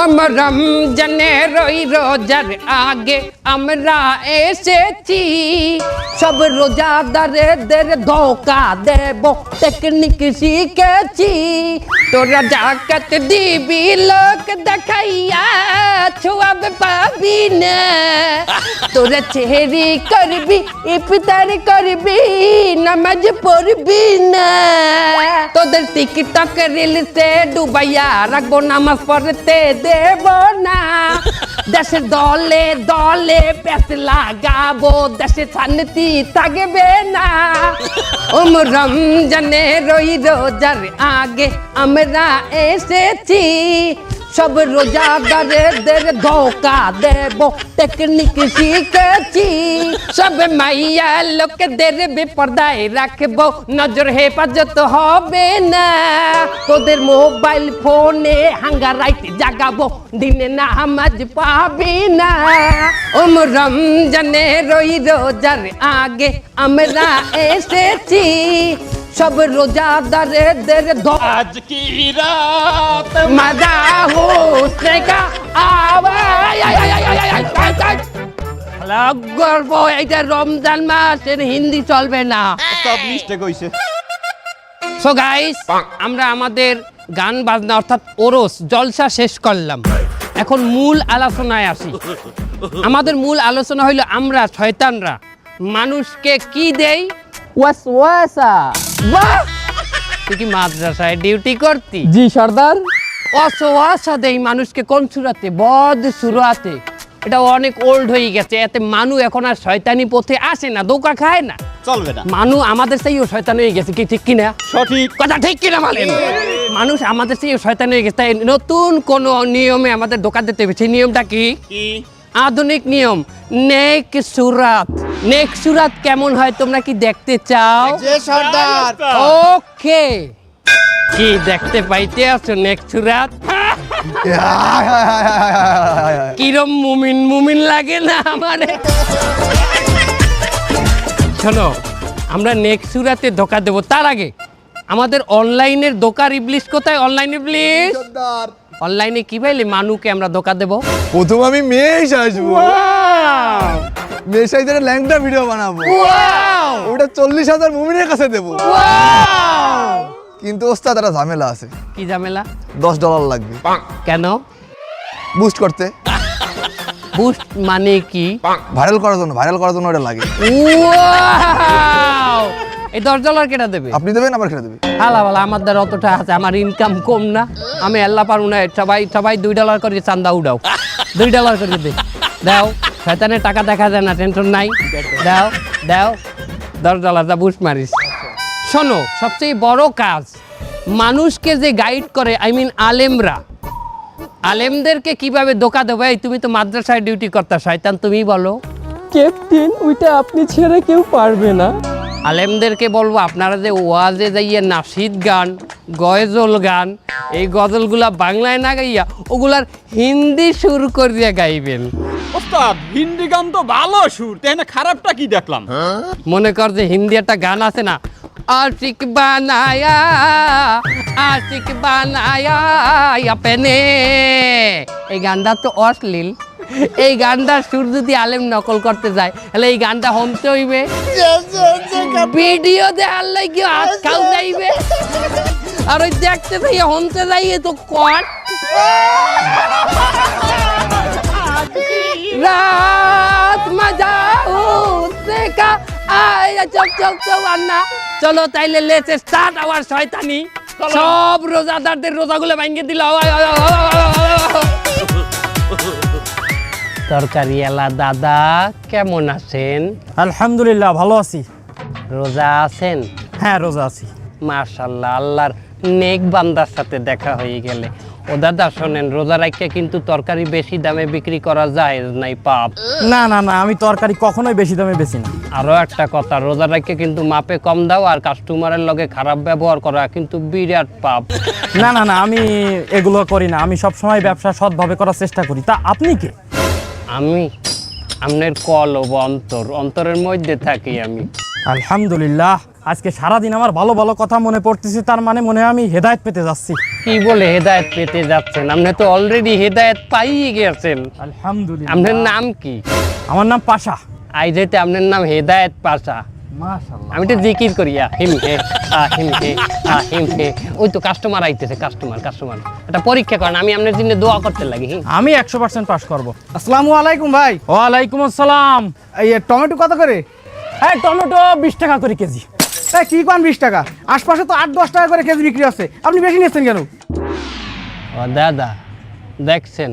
আমার রমজানের ওই রোজার আগে আমরা এসেছি, সব রোজাদারদের ধোকা দেব টেকনিক শিখেছি। তোরা জাকাত দিবি লোক দেখাইয়া ছোয়াব পাবি না, তোরা চেহারি করবি ইফতার করবি নামাজ পড়বি না, তোদের টিকটক রিলসে ডুবাইয়া রাখবো নামাজ পড়তে দেব না। দেশের দলে দলে প্যাস লাগাবো, দেশে শান্তি থাকবে না। রমজানের ওই রোজার আগে আমরা এসেছি, সব রোজাদারদের ধোকা দেব টেকনিক শিখেছি। সব মাইয়া লোকদের বেপরদায় রাখবো, নজর হেফাজত হবে না। তোদের মোবাইল ফোনে হাঙ্গা রাইট জাগাবো, দিনে নামাজ পাবি না। রমজানের ওই রোজার আগে আমরা এসেছি, সব রোজাদারদের আজ কি রাত মজা হোসনে কা আওয়াজ। গর্ব, এটা রমজান মাস, এর হিন্দি চলবে না। সব মিস্টেক হইছে। সো গাইস, আমরা আমাদের গান বাজনা অর্থাৎ ওরস জলসা শেষ করলাম। এখন মূল আলোচনায় আসি। আমাদের মূল আলোচনা হইল আমরা শয়তানরা মানুষকে কি দেই? ওয়াসওয়াসা। বাহ, তুই কি মাদ্রাসায় ডিউটি করতি? জি সর্দার। ওয়াসওয়াসা দেই মানুষকে কোন সুরাতে? বদ সুরাতে। এটা অনেক ওল্ড হয়ে গেছে, এতে মানু এখন আর শয়তানি পথে আসে না, ধোঁকা খায় না, চলবে না। মানু আমাদের চেয়েও শয়তান হয়ে গেছে। কি ঠিক কিনা? সঠিক কথা ঠিক কিনা বলেন? মানুষ আমাদের চেয়েও শয়তান হয়ে গেছে, তাই নতুন কোন নিয়মে আমাদের ধোঁকা দিতে হবে। সেই নিয়মটা কি? আধুনিক নিয়ম, নেক সুরাত। নেক সুরাত কেমন হয় তোমরা কি দেখতে চাও? যে সর্দার। ওকে, কি দেখতে পাইতে আছো নেক সুরাত? কিরম মুমিন মুমিন লাগে না আমারে? শোনো, আমরা নেক্সট সুরাতে ধোকা দেব, তার আগে আমাদের অনলাইনের ধোকার ইবলিশ কোথায়? অনলাইন ইবলিশ অনলাইনে কি পাইলে মানুকে আমরা ধোকা দেব? প্রথম আমি মেশ আসবো, মেশ আইতে ল্যাংটা ভিডিও বানাবো, ওটা 40,000 মুমিনের কাছে দেবো। কিন্তু ওস্তাদ একটা ঝামেলা আছে। কি ঝামেলা? $10 লাগবে। কেন? বুস্ট করতে। বুস্ট মানে কি? ভাইরাল করার জন্য ওটা লাগে। এই $10 কেটা দেবে? আপনি দেবেন, আবার কেটে দেবে। হালা ভালা, আমার দ্বারা অতটা আছে, আমার ইনকাম কম না, আমি আল্লাহ পারবো না। সবাই $2 করে চান্দা উঠাও, $2 করে দে, দাও। শয়তানের টাকা দেখা যায় না, টেনশন নাই, দাও দাও। $10 দা বুস্ট মারিস। শোনো, সবচেয়ে বড় কাজ মানুষকে যে গাইড করে, আই মিন আলেমরা, আলেমদেরকে কিভাবে ধোকা দেবো? এই তুমি তো মাদ্রাসায় ডিউটি করতা, শয়তান তুমি বলো। ক্যাপ্টেন, ওইটা আপনি ছেড়ে কেউ পারবে না। আলেমদেরকে বলবো আপনারা যে ওয়াজে যাইয়া নাশিদ গান, গজল গান, এই গজলগুলা বাংলায় না গাইয়া ওগুলার হিন্দি সুর করিয়া গাইবেন। ওস্তাদ, হিন্দি গান তো ভালো সুর, তাই না? খারাপটা কি দেখলাম? মনে কর যে হিন্দি একটা গান আছে না, আশিক বানায়া আশিক বানায়া আপনে, এই গানটা তো অশ্লীল। এই গানটার সুর যদি আলেম নকল করতে যায়, তাহলে এই গানটা হমতে হইবে, ভিডিও দেখার লাগি হাত খাও যাইবে, আর ওই দেখতে যাই হমতে যাইয়ে তো কট। রাত মজা উঠতে কা আয় চক চক চক আন্না। চলো তাইলে লেটস স্টার্ট আওয়ার শয়তানি। সব রোজাদারদের রোজাগুলো ভাঙিয়ে দিল। তরকারি এলা দাদা, কেমন আছেন? আলহামদুলিল্লাহ, ভালো আছি। রোজা আছেন? হ্যাঁ, রোজা আছি। মাশাআল্লাহ, আল্লাহর নেক বান্দার সাথে দেখা হয়ে গেলে। ও দাদা শোনেন, রোজা রাখতে কিন্তু তরকারি বেশি দামে বিক্রি করা যায় নাই, পাপ। না না না, আমি তরকারি কখনোই বেশি দামে বেচি না। আরো একটা কথা, রোজা রাখতে কিন্তু মাপে কম দাও, আর কাস্টমারের লগে খারাপ ব্যবহার করা কিন্তু বিরাট পাপ। না না না, আমি এগুলো করি না। আমি সবসময় ব্যবসা সৎভাবে করার চেষ্টা করি। তা আপনি কে? আমি আপনার কলব অন্তর, অন্তরের মধ্যে থাকি আমি। আলহামদুলিল্লাহ, আজকে সারাদিন আমার ভালো ভালো কথা মনে পড়তেছে, তার মানে মনে হয় আমি হেদায়েত পেতে যাচ্ছি। কি বলে হেদায়েত পেতে যাচ্ছেন? আপনি তো অলরেডি হেদায়েত পাইয়ে গেছেন। আলহামদুলিল্লাহ। আপনার নাম কি? আমার নাম পাশা। আই যেতে আপনার নাম হেদায়েত পাশা। মাশাআল্লাহ। আমি তো জিকির করি হিম হে হিম হে হিম হে। ওই তো কাস্টমার আইতেছে, কাস্টমার এটা পরীক্ষা করেন, আমি আপনার জন্য দোয়া করতে লাগি। আমি 100% পাস করব। আসসালামু আলাইকুম ভাই। ওয়ালাইকুম আসসালাম। এই টমেটো কত করে? হ্যাঁ, টমেটো 20 টাকা করে কেজি। এই কি কোন 20 টাকা? আশপাশে তো 8-10 টাকা করে কেজি বিক্রি হচ্ছে, আপনি বেশি নিচ্ছেন কেন? ও দাদা, দেখছেন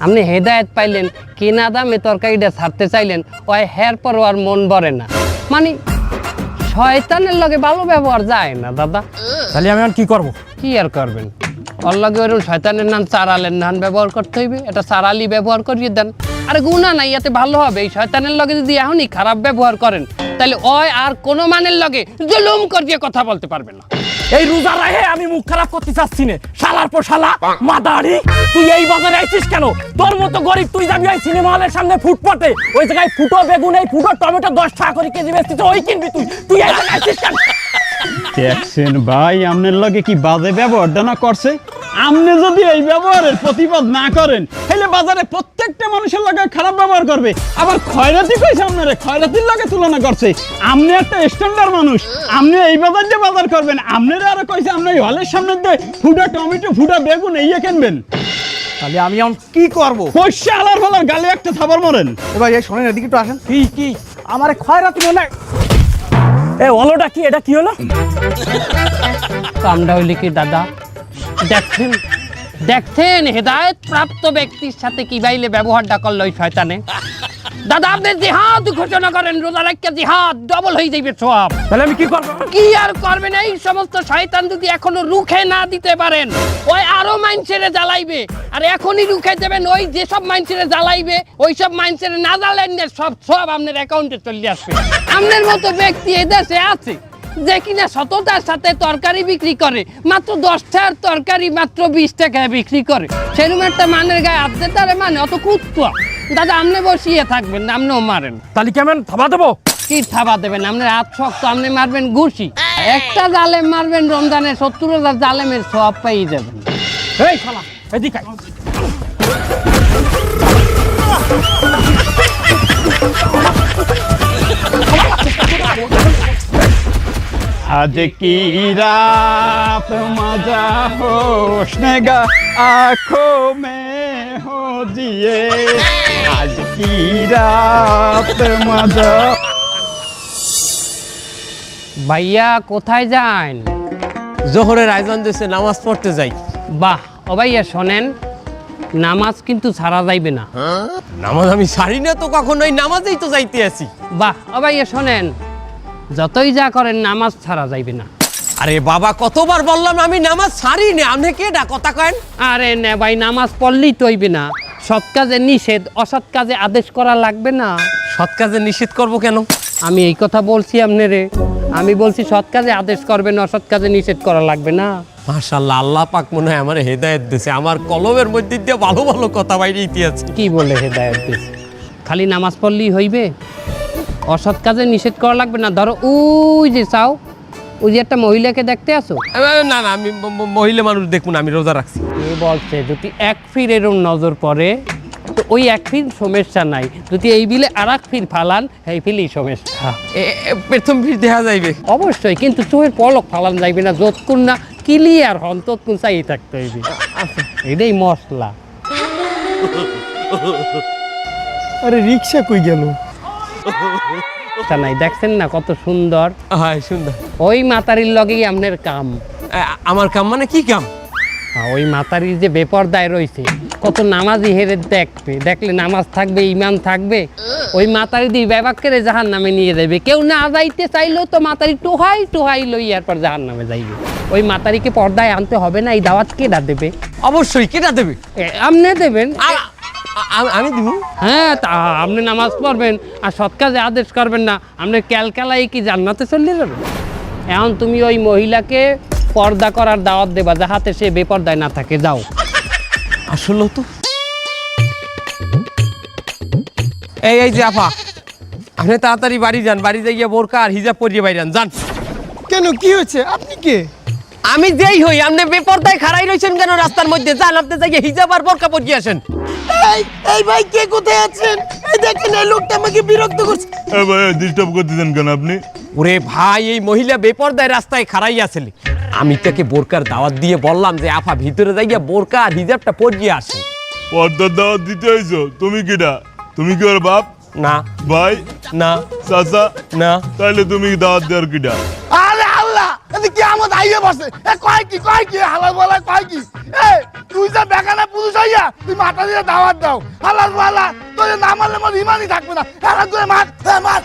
আপনি হেদায়েত পাইলেন, কেনা দামে তরকারিটা ছাড়তে চাইলেন, ওই হের পর আর মন ভরে না। মানে শয়তানের লগে ভালো ব্যবহার যায় না দাদা। তাহলে আমি এখন কি করব? কি আর করবেন? ওর লগে ওরকম শয়তানের নাম চারালের নাম ব্যবহার করতে হইবে, এটা চারালি ব্যবহার করিয়ে দেন। আরে গুণা নাই, এতে ভালো হবে। এই শয়তানের লগে যদি এখনই খারাপ ব্যবহার করেন, তাহলে ওই আর কোনো মানের লগে জুলুম করিয়ে কথা বলতে পারবে না। এই রোজা রাহে আমি মুখ খারাপ করতে চাচ্ছি না। শালার পর শালা মাদারি, তুই এই বাজারে আইছিস কেন? তোর মতো গরিব তুই যাবি ওই সিনেমা হলের সামনে ফুটপাতে, ওই জায়গায় ফুটো বেগুন, এই ফুটো টমেটো 10 টাকা করে কেজি বেচতিস, ওই কিনবি তুই? তুই এই জায়গায় আইছিস কেন? দেখছেন ভাই, আপনার লগে কি বাজে ব্যবহারটা না করছে। আপনি যদি এই ব্যবহারের প্রতিবাদ না করেন, তাহলে বাজারে প্রত্যেকটা মানুষের লগে খারাপ ব্যবহার করবে। আবার খয়রাতি কইছে আপনারে, খয়রাতির লগে তুলনা করছে। আপনি একটা স্ট্যান্ডার্ড মানুষ, আপনি এই বাজার দিয়ে বাজার করবেন। আপনারা আরো কইছে আপনি এই হলের সামনে দিয়ে ফুটা টমেটো, ফুটা বেগুন এই কিনবেন। তাহলে আমি এখন কি করব? পয়সা আলার ফলার গালে একটা থাবার মরেন। ভাই এই শোনেন, এদিকে একটু আসেন। কি আমার খয়রাতি মনে হয়। এ হলোটা কি? এটা কি হলো? কামটা হইলে কি দাদা? দেখছেন হেদায়েত প্রাপ্ত ব্যক্তির সাথে কি বাইলে ব্যবহারটা করলো ওই শয়তানে। দাদা আপনি জিহাদ ঘোষণা করেন, রোজা রাখতে জিহাদ ডবল হয়ে যাবে সব। তাহলে আমি কি করব? কি আর করবেন? এই সমস্ত শয়তান যদি এখনো রুখে না দিতে পারেন, ওই আরো মাইনছেড়ে জ্বালাইবে। আর এখনই রুখে দেবেন, ওই যেসব মাইনছেড়ে জ্বালাইবে, ওই সব মাইনছেড়ে না জ্বালেন না, সব আপনার অ্যাকাউন্টে চলে আসবে। আপনার মতো ব্যক্তি এই দেশে আছে যে কিনা সততার সাথে তরকারি বিক্রি করে, মাত্র 10 টাকার তরকারি মাত্র 20 টাকায় বিক্রি করে। সেরকম একটা মানের গায়ে হাত দিতে পারে, মানে অত কুত্তা। দাদা আপনি বসিয়ে থাকবেন না, আপনিও মারেন। তাহলে কেমন থাবা দেবো? কি থাবা দেবেন? আপনার হাত শক্ত, আপনি মারবেন ঘুষি। একটা জালেম মারবেন রমজানে 70,000 জালেমের সওয়াব পেয়ে যাবেন। এই শালা এদিকে আয়। आज की रात मजा होशनेगा आँखों में हो जिए। आज की रात मजा। ভাইয়া কোথায় যান? জোহরের আয়োজন দিয়েছে, নামাজ পড়তে যাই। বাহ, ও ভাইয়া শোনেন, নামাজ কিন্তু ছাড়া যাইবে না। নামাজ আমি ছাড়ি না তো, কখনোই নামাজেই তো যাইতে আছি। বাহ, ও ভাইয়া শোনেন, যতই যা করেন নামাজ ছাড়া যাইবে না। আরে বাবা, কতবার বললাম আমি নামাজ ছাড়ি না, আপনি কেডা কথা কেন? আরে না ভাই, নামাজ পড়লেই তো হইবে না। সৎ কাজে নিষেধ, অসৎ কাজে আদেশ করা লাগবে না। সৎ কাজে নিষেধ করব কেন? আমি এই কথা বলছি আপনারে, আমি বলছি সৎ কাজে আদেশ করবেন, অসৎ কাজে নিষেধ করা লাগবে না। মাশাআল্লাহ, আল্লাহ পাক মনে হয় আমার হেদায়েত দিয়েছে। আমার কলমের মধ্যে দিয়ে ভালো ভালো কথা বাইরে আছে। কি বলে হেদায়েত দিয়েছে? খালি নামাজ পড়লেই হইবে? অসৎ কাজে নিষেধ করা লাগবে না। ধরো ওই যে চাও, ওই যে একটা মহিলাকে দেখতে আসো। না না, আমি মহিলা মানুষ দেখুন, আমি রোজা রাখছি। এ বলছে যদি এক ফির এরম নজর পড়ে, তো ওই এক ফির সমস্যা নাই, যদি এই বিলে আর এক ফির ফালান, এই ফিলই সমস্যা। প্রথম ফির দেখা যাইবে অবশ্যই, কিন্তু চোখের পলক ফালান যাইবে না, যতক্ষণ না ক্লিয়ার হন ততক্ষণ চাই থাকতে হইবে। এটাই মশলা। আরে রিকশা কই গেল? তা নাই, দেখছেন না কত সুন্দর? হ্যাঁ সুন্দর। ওই মাতারির লগেই আপনার কাম। আমার কাম মানে কি কাম? ওই মাতারির যে বেপরদায় রয়েছে, কত নামাজি হেরে দেখবে, দেখলে নামাজ থাকবে, ইমান থাকবে। ওই মাতারি দিয়ে ব্যবাকের জাহান নামে নিয়ে যাবে। কেউ না যাইতে চাইলেও তো মাতারি টোহাই টোহাই লই এরপর জাহান নামে যাইবে। ওই মাতারিকে পর্দায় আনতে হবে না। এই দাওয়াত কেডা দেবে? অবশ্যই কেটা দেবে? আপনি দেবেন। আমি দিব? হ্যাঁ, তা আপনি নামাজ পড়বেন আর সৎ কাজে আদেশ করবেন না, আপনি ক্যালকালাই কি জান্নাতে চলে যাবেন? এখন তুমি ওই মহিলাকে পর্দা করার দাওয়াত দেবা, যাহাতে সে বেপর্দায় না থাকে। যাও। আসলে তো এই যে আপা, আপনি তাড়াতাড়ি বাড়ি যান, বাড়ি যাইয়া বোরকা আর হিজাব পরিয়ে বাইরে যান। কেন কি হয়েছে? আপনি কে? আমি যেই হই, আপনি বেপরদায় খাড়াই রইছেন কেন রাস্তার মধ্যে? যান, আপনি যাইয়া হিজাব আর বোরকা পরিয়ে আসেন। এই ভাই কে কোথায় আছেন? এই দেখেন এই লোকটা আমাকে বিরক্ত করছে। এ ভাই ডিস্টার্ব করতেছেন কেন আপনি? ওরে ভাই, এই মহিলা বেপরদায় রাস্তায় খাড়াই আছিল। আমি তাকে বোরকার দাওয়াত দিয়ে বললাম যে আফা ভিতরে যাইয়া বোরকা আর হিজাবটা পরিয়ে আসেন। পর্দার দাওয়াত দিতে হইছো? তুমি কিডা? তুমি কি ওর বাপ, না ভাই, না চাচা? না। তাইলে তুমি দাওয়াত দেওয়ার কিডা? আরে আল্লাহ, এদিকে কি আমার আইয়ে বসে? এ কয় কি হালাল বলা কয় কি? এ তুই যে বেগানা পুরুষ হইয়া তুই মাথা দিয়ে দাওয়াত দাও। হালাল বলা তুই না মারলে আমার ইমানই থাকবে না। হালাল করে মার, মার।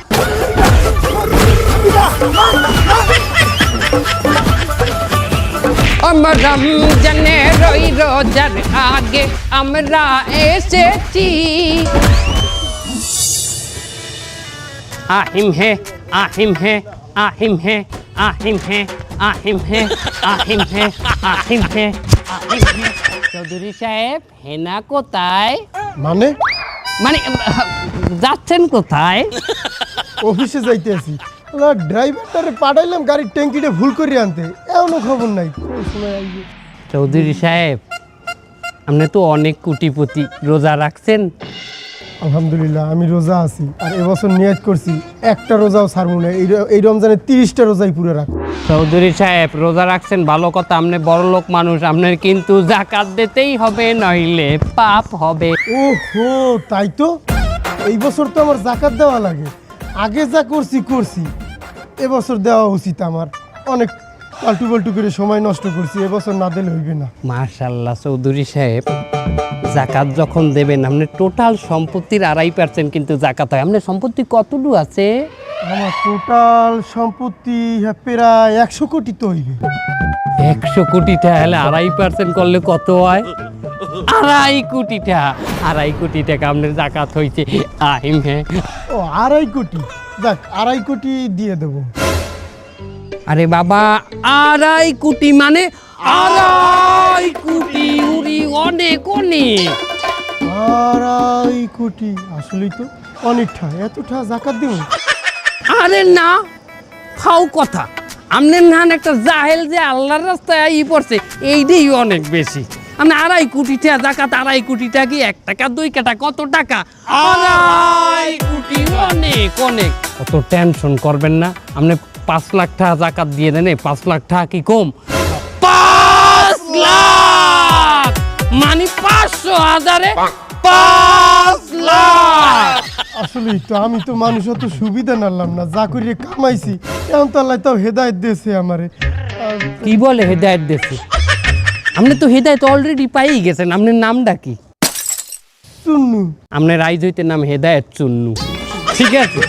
আমার রমজানে রই রোজার আগে আমরা এসেছি। আহিম হে আহিম হে আহিম হে আহিম হে আহিম হে আহিম হে আহিম হে আহিম হে। চৌধুরী সাহেব, হেনা কোথায়? মানে মানে যাচ্ছেন কোথায়? অফিসে যাইতে আছি। ড্রাইভারটারে পাঠাইলাম গাড়ির ট্যাঙ্কিটা ভুল করে আনতে, এমনও খবর নাই কোন সময় আইবে। চৌধুরী সাহেব, আপনি তো অনেক কোটিপতি, রোজা রাখছেন? আলহামদুলিল্লাহ আমি রোজা আছি, আর এবছর নিয়ত করছি একটা রোজাও ছাড়বো না। এই রমজানে 30টা রোজাই পুরো রাখবো। চৌধুরী সাহেব, রোজা রাখছেন ভালো কথা, আপনি বড় লোক মানুষ, আপনার কিন্তু জাকাত দিতেই হবে, নইলে পাপ হবে। ওহো, তাই তো। এই বছর তো আমার জাকাত দেওয়া লাগে। আগে যা করছি এবছর দেওয়া উচিত আমার। অনেক পাল্টু পাল্টু করে সময় নষ্ট করছি, এবছর না দিলে হইবে না। মাশাআল্লাহ চৌধুরী সাহেব, জাকাত যখন দেবেন আপনি টোটাল সম্পত্তির 2.5% কিন্তু জাকাত হয়। আপনার সম্পত্তি কতটুকু আছে? আমার টোটাল সম্পত্তি প্রায় 100 কোটি তো হইবে। 100 কোটি টাকা হলে 2.5% করলে কত হয়? 2.5 কোটি টাকা। 2.5 কোটি টাকা আপনার জাকাত হয়েছে। আহিম হ্যাঁ। ও 2.5 কোটি, যাক 2.5 কোটি দিয়ে দেবো। আরে বাবা, 2.5 কোটি মানে 2.5 কোটি, উরি অনেক অনেক। 2.5 কোটি আসলেই তো অনেকটা। এতটা জাকাত দেবো? আরে না, ফাও কথা। আপনার নান একটা জাহেল যে আল্লাহর রাস্তায় পড়ছে, এইটাই অনেক বেশি। আপনি 2.5 কোটি টাকা জাকাত, 2.5 কোটি টাকা কি 1 টাকা 2 টাকা কত টাকা? 2.5 কোটি অনেক অনেক। অত টেনশন করবেন না, আপনি 5 লাখ টাকা জাকাত দিয়ে দেন। 5 লাখ টাকা কি কম? 5 লাখ মানে 500,000-এ 5 লাখ। আসলেই তো আমি তো মানুষ অত সুবিধা নালাম না, যা করিয়ে কামাইছি এখন তো আল্লাহ তাও হেদায়েত দিয়েছে আমারে। কি বলে হেদায়েত দিয়েছে? আপনি তো হেদায়েত অলরেডি পাই গেছেন। আপনার নামটা কি? চুন্নু। আপনার রাইজ হইতে নাম হেদায়েত চুন্নু, ঠিক আছে?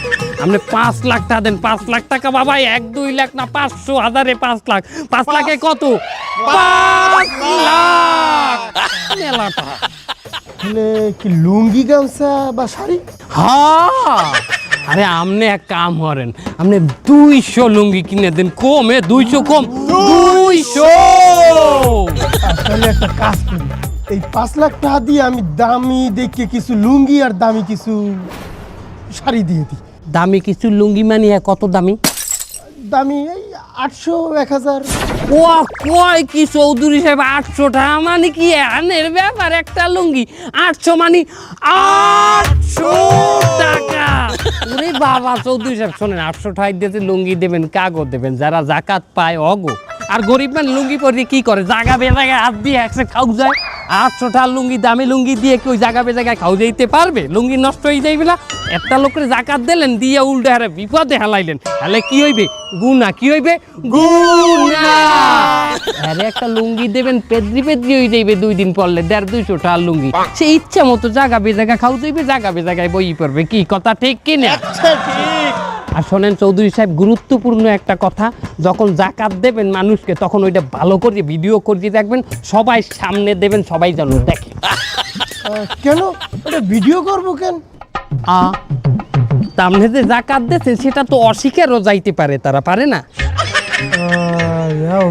আপনি 5 লাখ টাকা দেন। 5 লাখ টাকা বাবা, 1-2 লাখ না, 500,000-এ 5 লাখ। 5 লাখে কত? 5 লাখ। মেলা টাকা। তাহলে কি লুঙ্গি গামছা বা শাড়ি? হ্যাঁ, আরে আপনি এক কাম করেন, আপনি 200 লুঙ্গি কিনে দেন। কমে 200 কম 200। তাহলে একটা কাজ করি, এই 5 লাখ টাকা দিয়ে আমি দামি দেখে কিছু লুঙ্গি আর দামি কিছু শাড়ি দিয়ে দিই। দামি কিছু লুঙ্গি মানে কত দামি? দামি এই 800, 1000। ও কয় কি চৌধুরী সাহেব, 800 টাকা মানে কি আনের ব্যাপার? একটা লুঙ্গি 800 মানে 800 টাকা। ওরে বাবা চৌধুরী সাহেব, শোনেন, 800 টাকা দিতে লুঙ্গি দেবেন, কাগজ দেবেন, যারা জাকাত পায় অগো। আর গরিব মানে লুঙ্গি পরে কি করে? জায়গা বেজায়গায় হাত দিয়ে একসাথে খাও যায়। 800 টাকার লুঙ্গি, দামি লুঙ্গি দিয়ে কি ওই জায়গা বেজায়গায় খাও যাইতে পারবে? লুঙ্গি নষ্ট হয়ে যাইবে না? একটা লোকের জাকাত দিলেন, দিয়ে উল্টে হারে বিপদে হেলাইলেন, তাহলে কি হইবে? গুনাহ। কি হইবে? গুনাহ। আরে একটা লুঙ্গি দেবেন, পেদ্রি হয়ে যাইবে 2 দিন পরলে। 150-200 টাকার লুঙ্গি, সে ইচ্ছা মতো জায়গা বেজায়গা খাও যাইবে, জায়গা বেজায়গায় বই পড়বে। কি কথা ঠিক কিনা? আর শোনেন চৌধুরী সাহেব, গুরুত্বপূর্ণ একটা কথা, যখন জাকাত দেবেন মানুষকে, তখন ওইটা ভালো করে ভিডিও করে রাখবেন, সবাই সামনে দেবেন, সবাই যেন দেখে। কেন ওটা ভিডিও করবো কেন? সামনে যে জাকাত দিয়েছে সেটা তো অস্বীকারও যাইতে পারে, তারা পারে না।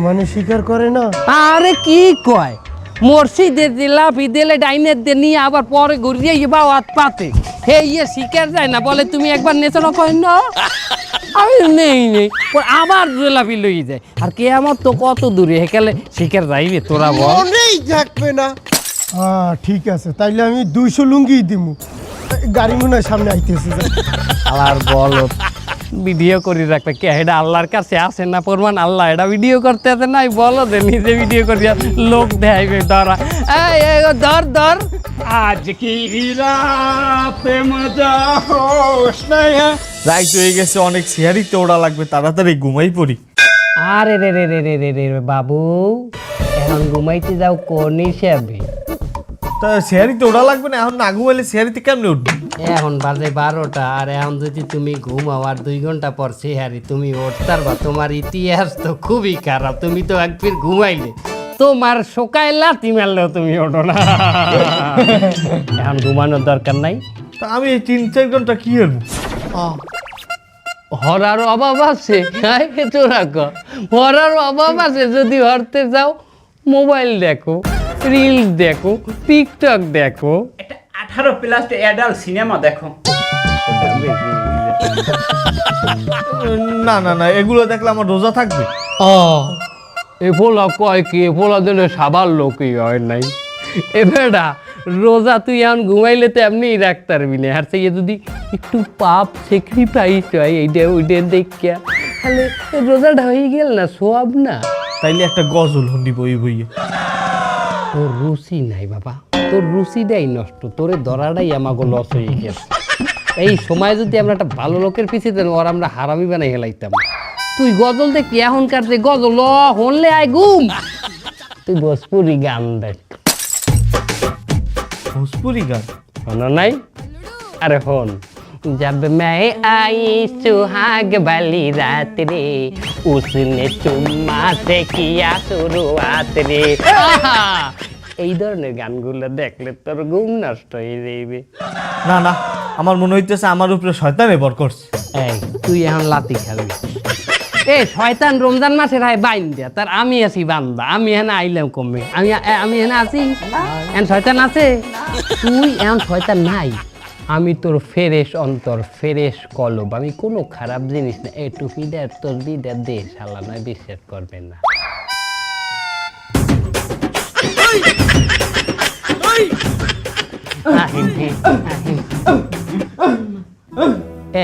মানে স্বীকার করে না? আরে কি কয়, মসজিদের যে লাফি দিলে ডাইনের দিয়ে নিয়ে আবার পরে ঘুরিয়ে ইয়ে বাওয়াত পাতে হে ইয়ে শিকার যায় না বলে তুমি একবার নেছো না কই না আমি নেই পর আবার লাফি লই যায় আর কে আমার তো কত দূরে হেকালে শিকার যাইবে তোরা বল মনেই থাকবে না। হ্যাঁ ঠিক আছে, তাইলে আমি 200 লুঙ্গি দিমু। গাড়ি মনে হয় সামনে আইতেছে। আর বলো ভিডিও করি রাখবে কে এটা আল্লাহর কাছে আসে না প্রমাণ আল্লাহ এটা ভিডিও করতে আছে নাই বলো যে নিজে ভিডিও করিয়া লোক দেখাইবে ধরা এই ধর আজ কি রাতে মজা হোশ নাই হ্যাঁ। রাইট হয়ে গেছে, অনেক শেয়ারিতে ওড়া লাগবে, তাড়াতাড়ি ঘুমাই পড়ি। আরে রে রে রে রে রে রে বাবু এখন ঘুমাইতে যাও কোন হিসাবে তা শেয়ারিতে ওড়া লাগবে না, এখন না ঘুমাইলে শেয়ারিতে কেমনে উঠবে? এখন বাজে 12টা আর এখন যদি তুমি ঘুমাও আর 2 ঘন্টা পর সেহারি তুমি উঠতার বা তোমার ইতিহাস তো খুবই খারাপ তুমি তো একবার ঘুমাইলে তোমার সকালে লাথি মারলেও তুমি ওঠো না এখন ঘুমানোর দরকার নাই তা আমি এই 3-4 ঘন্টা কি করবো? হরার অভাব আছে তোরা হরার অভাব আছে যদি হরতে যাও মোবাইল দেখো রিল দেখো টিকটক দেখো 18+ অ্যাডাল্ট সিনেমা দেখো। না না না, এগুলো দেখলে আমার রোজা থাকবে। এ পোলা কয় কি এ পোলা যেন সাবার লোকই হয় নাই এ বেটা রোজা তুই এখন ঘুমাইলে তো এমনি রাখতে পারবি না আর সেই যদি একটু পাপ স্যাক্রিফাইস হয় এইটা ওইটা দেখিয়া তাহলে রোজাটা হয়ে গেল না সোয়াব না তাইলে একটা গজল শুনিব এই বইয়ে। তোর রুচি নাই বাবা তোর রুচিটাই নষ্ট তোরে ধরাটাই আমাকে লস হয়ে গেছে এই সময় যদি আমরা একটা ভালো লোকের পিছিয়ে দেন ওর আমরা হারামি বানাই হেলাইতাম তুই গজল দেখি এখনকার যে গজল হনলে আয় ঘুম তুই ভোজপুরি গান দেখ ভোজপুরি গান শোনো নাই अरे होन जब मैं आई सुहाग वाली रात रे उसने चुम्मा से किया शुरुआत रे এই ধরনের গানগুলো দেখলে তোর ঘুম নষ্ট হয়ে যাবে না না, আমার মনে হইতেছে আমার উপরে শয়তানে ভর করছে। এই তুই এখন লাতি খাবি এ শয়তান রমজান মাসের হয় বাইন দিয়া তার আমি আছি বান্দা আমি এখানে আইলাম কমে আমি এখানে আছি এখন শয়তান আছে তুই এখন শয়তান নাই আমি তোর ফেরেশ অন্তর ফেরেশ কলব আমি কোনো খারাপ জিনিস না এই টুপিটা তোর দিদা দে শালা নয় বিশ্বাস করবে না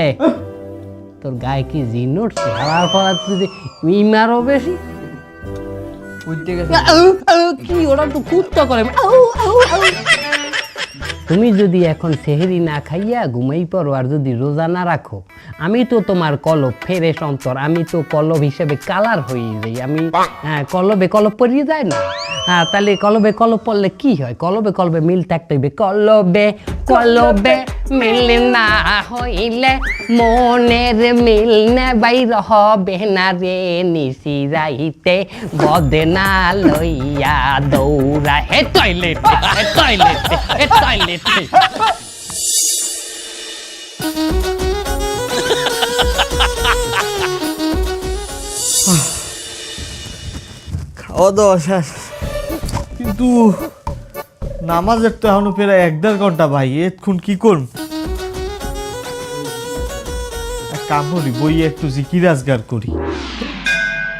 এ তোর গায়ে কি জিন উঠছে হাওয়ার ফলা তুই মিমারও বেশি কি ওরা তো কুত্তা করে তুমি যদি এখন সেহেরি না খাইয়া ঘুমাই পড়ো আর যদি রোজা না রাখো আমি তো তোমার কলব ফেরেশ অন্তর আমি তো কলব হিসেবে কালার হয়ে যাই আমি কলবে কলব পরিয়ে যায় না হ্যাঁ তাহলে কলবে কলব পড়লে কি হয় কলবে কলবে মিল থাকতে হবে কলবে কলবে মিল না হইলে মনের মিল না বাইর হবে না রে নিশি রাইতে বদনা লইয়া দৌড়া হে টয়লেটে হে টয়লেটে হে টয়লেটে খাওয়া দাওয়া শেষ, কিন্তু নামাজের তো এখনো প্রায় 1-1.5 ঘন্টা ভাই, এতক্ষণ কি করব? এক কাম করি, বইয়ে একটু জিকির আজগার করি।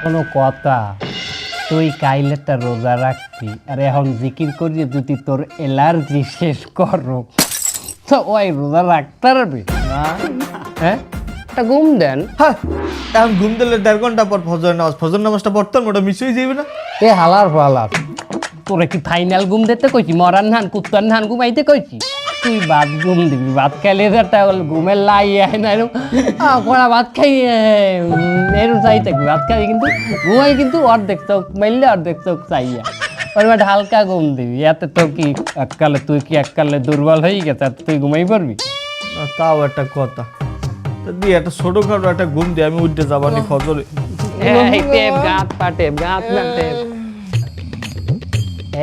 কোনো কথা তুই কাইলেটা রোজা রাখবি আর এখন জিকির করিয়ে যদি তোর অ্যালার্জি শেষ করো তো ওই রোজা রাখতে পারবি হ্যাঁ একটা ঘুম দেন হ্যাঁ, এখন ঘুম দিলে 1.5 ঘন্টা পর ফজর নামাজটা পড়তাম, ওটা মিস হয়ে যাবে না? এ হালার ফালার তোরে কি ফাইনাল ঘুম দিতে কইছি মরার ধান কুত্তার ধান ঘুমাইতে কইছি তুই ভাত ঘুম দিবি ভাত খাইলে একটা ঘুমের লাই আয় না এরকম কড়া ভাত খাই এরকম চাই থাকবি ভাত খাবি কিন্তু ঘুমাই কিন্তু অর্ধেক চোখ মারলে অর্ধেক চোখ চাইয়া ওর বাট হালকা ঘুম দিবি এতে তো কি এককালে তুই কি এককালে দুর্বল হয়ে গেছে আর তুই ঘুমাই পারবি না, তাও একটা কথা, দিয়ে একটা ছোটখাটো একটা ঘুম দিয়ে আমি উঠতে যাবানি ফজরে। টেপ গাঁত পাটে গাঁত না টেপ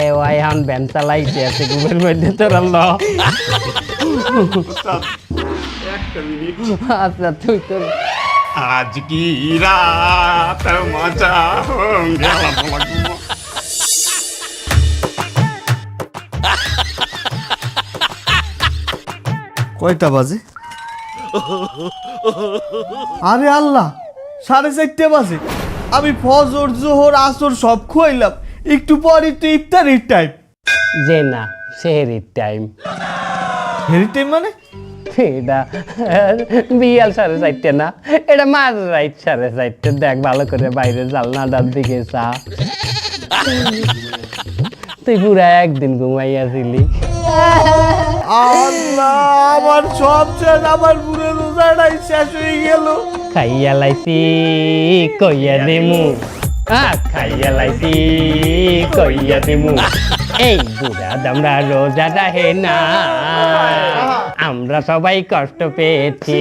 এ ওই এখন ভ্যান চালাইছে আছে ঘুমের মধ্যে তোর আচ্ছা তুই তোর আজ কি রাত মজা হোঙ্গে কয়টা বাজে? আরে আল্লাহ, 4:30 বাজে। আমি ফজর জোহর আসর সব খুয়াইলাম, একটু পরই তো ইফতারির টাইম। যে না সেহেরির টাইম, হেরি টাইম মানে? এটা বিয়াল 4:30 না, এটা মাঝ রাইট 4:30। দেখ ভালো করে বাইরে জালনাটার দিকে চা। তুই পুরা একদিন ঘুমাইয়াছিলি। আল্লাহ, আমার সব শেষ, আমার পুরো রোজাটাই শেষ হয়ে গেল। খাইয়া লাইছি কইয়া দেমু, খাইয়া লাইছি কইয়া দেমু। এই বুড়া দামরা রোজাটা হে না, আমরা সবাই কষ্ট পেয়েছি।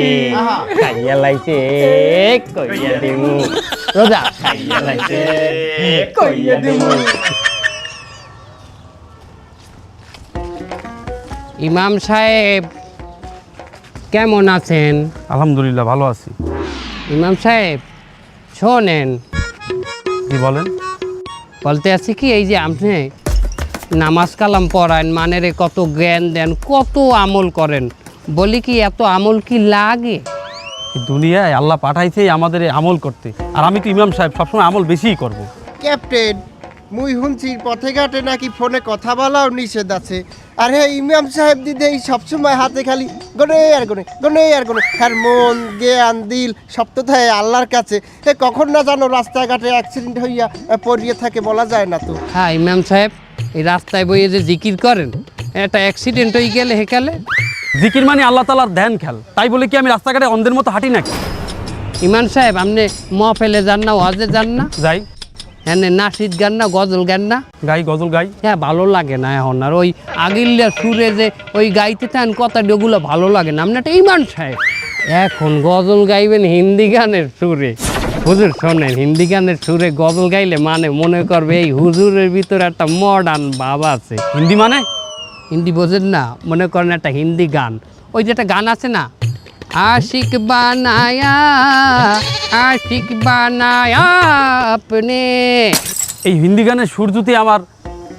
খাইয়া লাইছে কইয়া দেমু, রোজা খাইয়া লাইছে কইয়া দেমু। ইমাম সাহেব কেমন আছেন? আলহামদুলিল্লাহ ভালো আছি। ইমাম সাহেব শোনেন, কি বলেন? বলতে আছি কি, এই যে আপনি নামাজ কালাম পড়ান, মানেরে কত জ্ঞান দেন, কত আমল করেন, বলি কি এত আমল কি লাগে? এই দুনিয়ায় আল্লাহ পাঠাইছে আমাদের এই আমল করতে, আর আমি তো ইমাম সাহেব, সবসময় আমল বেশিই করব। ক্যাপ্টেন, মুই শুনছি পথে ঘাটে নাকি ফোনে কথা বলাও নিষেধ আছে। আর হ্যাঁ, ইমাম সাহেব দিদি এই সবসময় হাতে খালি গনে আর গনে, গনে আর গনে। হ্যাঁ, মন জ্ঞান দিল সব তো থাকে আল্লাহর কাছে। কখন না জানো রাস্তাঘাটে অ্যাক্সিডেন্ট হইয়া পড়িয়ে থাকে, বলা যায় না তো। হ্যাঁ ইমাম সাহেব, এই রাস্তায় বইয়ে যে জিকির করেন, একটা অ্যাক্সিডেন্ট হয়ে গেলে হেকালে। জিকির মানে আল্লাহ তাআলার ধ্যান খেল, তাই বলে কি আমি রাস্তাঘাটে অন্ধের মতো হাঁটি নাকি? ইমাম সাহেব আপনি মহফেলে যান না, ওয়াজে যান না? যাই, হ্যাঁ, নাসিদ গান না, গজল গান না? গাই, গজল গাই। হ্যাঁ, ভালো লাগে না এখন আর ওই আগিল্লা সুরে যে ওই গাইতে থাকেন কথা, ওগুলো ভালো লাগে না। আপনি একটা ইমাম সাহেব, এখন গজল গাইবেন হিন্দি গানের সুরে। হুজুর শোনেন, হিন্দি গানের সুরে গজল গাইলে মানে মনে করবে এই হুজুরের ভিতরে একটা মডার্ন ভাব আছে। হিন্দি মানে? হিন্দি বোঝেন না? মনে করেন একটা হিন্দি গান, ওই যে একটা গান আছে না, আশিক বানায়া, আশিক বানায়া আপনে। এই হিন্দি গানের সুর যদি আমার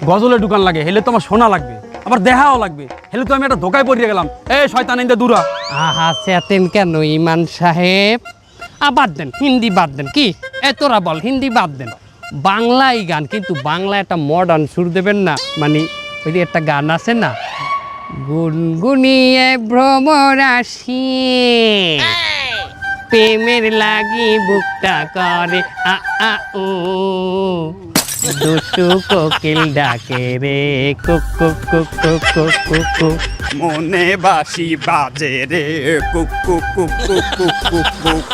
গজলে ঢুকান লাগে, হেলে তো আমার শোনা লাগবে, আবার দেখাও লাগবে, হেলে তো আমি একটা ধোকায় পড়িয়ে গেলাম। এই শয়তান ইন্দা দূরা। আহা চেতেন কেন ইমান সাহেব? বাদ দেন, হিন্দি বাদ দেন। কি তোরা বল, হিন্দি বাদ দেন, বাংলাই গান, কিন্তু বাংলা একটা মডার্ন সুর দেবেন না। মানে ওই যে একটা গান আছে না, গুনগুনিয়ে ভ্রমরাশি, প্রেমের লাগি বুকটা করে আ আ উ, দুষ্টু কোকিল ডাকে রে cook cook cook cook cook cook cook. মনে বাসি বাজে রে cook cook cook cook cook cook cook.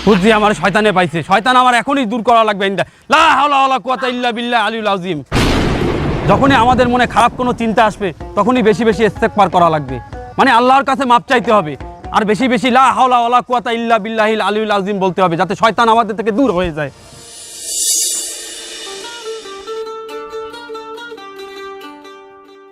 বুঝছি আমার শয়তানে পাইছে, শয়তান আমার এখনই দূর করা লাগবে। ইন্দা লা হাওলা ওয়ালা কুওয়াতা ইল্লা বিল্লাহ আলিউল আযীম। যখনই আমাদের মনে খারাপ কোনো চিন্তা আসবে, তখনই বেশি বেশি ইস্তেগফার করা লাগবে, মানে আল্লাহর কাছে মাপ চাইতে হবে, আর বেশি বেশি লা হাওলা ওয়ালা কুওয়াতা ইল্লা বিল্লাহিল আলিউল আযীম বলতে হবে, যাতে শয়তান আমাদের থেকে দূর হয়ে যায়।